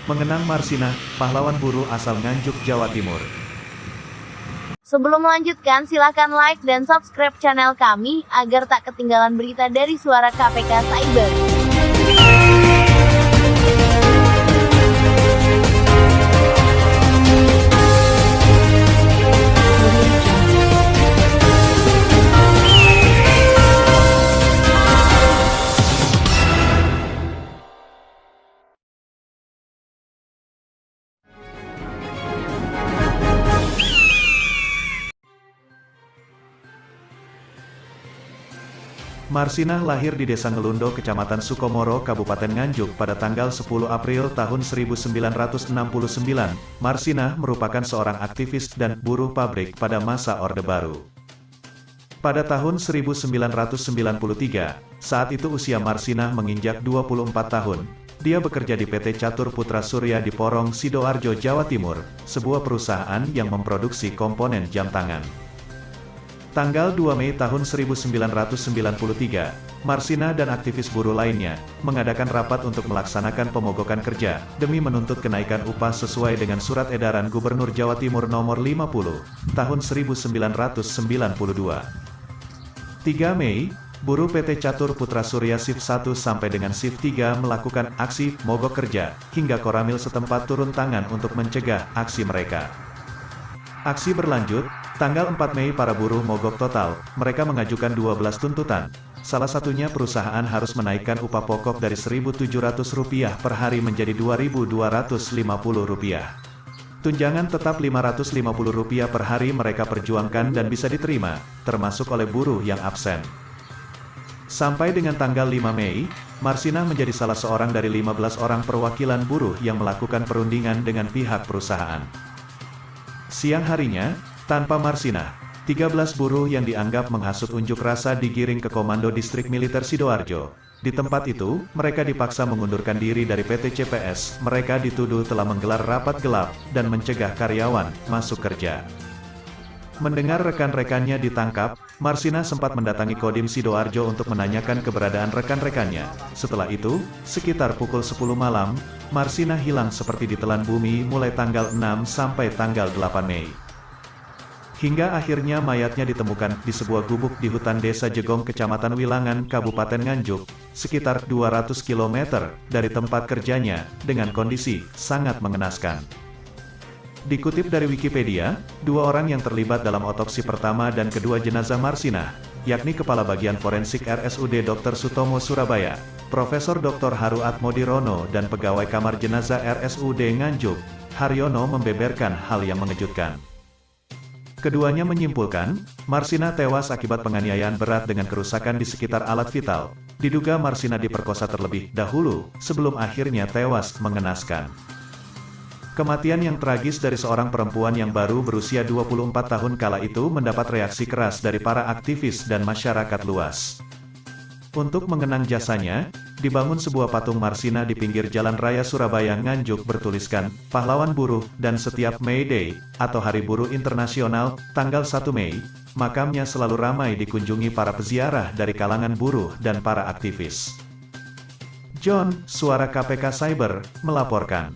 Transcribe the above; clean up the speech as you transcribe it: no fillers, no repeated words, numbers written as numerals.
Mengenang Marsinah, pahlawan buruh asal Nganjuk, Jawa Timur. Sebelum melanjutkan, silakan like dan subscribe channel kami, agar tak ketinggalan berita dari Suara KPK Cyber. Marsinah lahir di Desa Ngelundo, Kecamatan Sukomoro, Kabupaten Nganjuk pada tanggal 10 April tahun 1969. Marsinah merupakan seorang aktivis dan buruh pabrik pada masa Orde Baru. Pada tahun 1993, saat itu usia Marsinah menginjak 24 tahun. Dia bekerja di PT Catur Putra Surya di Porong, Sidoarjo, Jawa Timur, sebuah perusahaan yang memproduksi komponen jam tangan. Tanggal 2 Mei tahun 1993, Marsinah dan aktivis buruh lainnya mengadakan rapat untuk melaksanakan pemogokan kerja demi menuntut kenaikan upah sesuai dengan Surat Edaran Gubernur Jawa Timur Nomor 50 tahun 1992. 3 Mei, buruh PT Catur Putra Surya Shift 1 sampai dengan Shift 3 melakukan aksi mogok kerja hingga Koramil setempat turun tangan untuk mencegah aksi mereka. Aksi berlanjut, tanggal 4 Mei para buruh mogok total, mereka mengajukan 12 tuntutan. Salah satunya perusahaan harus menaikkan upah pokok dari Rp1.700 per hari menjadi Rp2.250. Tunjangan tetap Rp550 per hari mereka perjuangkan dan bisa diterima, termasuk oleh buruh yang absen. Sampai dengan tanggal 5 Mei, Marsinah menjadi salah seorang dari 15 orang perwakilan buruh yang melakukan perundingan dengan pihak perusahaan. Siang harinya, tanpa Marsinah, 13 buruh yang dianggap menghasut unjuk rasa digiring ke Komando Distrik Militer Sidoarjo. Di tempat itu, mereka dipaksa mengundurkan diri dari PT CPS. Mereka dituduh telah menggelar rapat gelap dan mencegah karyawan masuk kerja. Mendengar rekan-rekannya ditangkap, Marsinah sempat mendatangi Kodim Sidoarjo untuk menanyakan keberadaan rekan-rekannya. Setelah itu, sekitar pukul 10 malam, Marsinah hilang seperti ditelan bumi mulai tanggal 6 sampai tanggal 8 Mei. Hingga akhirnya mayatnya ditemukan di sebuah gubuk di hutan Desa Jegong, Kecamatan Wilangan, Kabupaten Nganjuk, sekitar 200 km dari tempat kerjanya, dengan kondisi sangat mengenaskan. Dikutip dari Wikipedia, dua orang yang terlibat dalam otopsi pertama dan kedua jenazah Marsinah, yakni Kepala Bagian Forensik RSUD Dr. Sutomo Surabaya, Profesor Dr. Haru Atmodirono dan Pegawai Kamar Jenazah RSUD Nganjuk, Haryono membeberkan hal yang mengejutkan. Keduanya menyimpulkan, Marsinah tewas akibat penganiayaan berat dengan kerusakan di sekitar alat vital. Diduga Marsinah diperkosa terlebih dahulu, sebelum akhirnya tewas mengenaskan. Kematian yang tragis dari seorang perempuan yang baru berusia 24 tahun kala itu mendapat reaksi keras dari para aktivis dan masyarakat luas. Untuk mengenang jasanya, dibangun sebuah patung Marsinah di pinggir Jalan Raya Surabaya Nganjuk bertuliskan, Pahlawan Buruh, dan setiap May Day, atau Hari Buruh Internasional, tanggal 1 Mei, makamnya selalu ramai dikunjungi para peziarah dari kalangan buruh dan para aktivis. John, Suara KPK Cyber, melaporkan.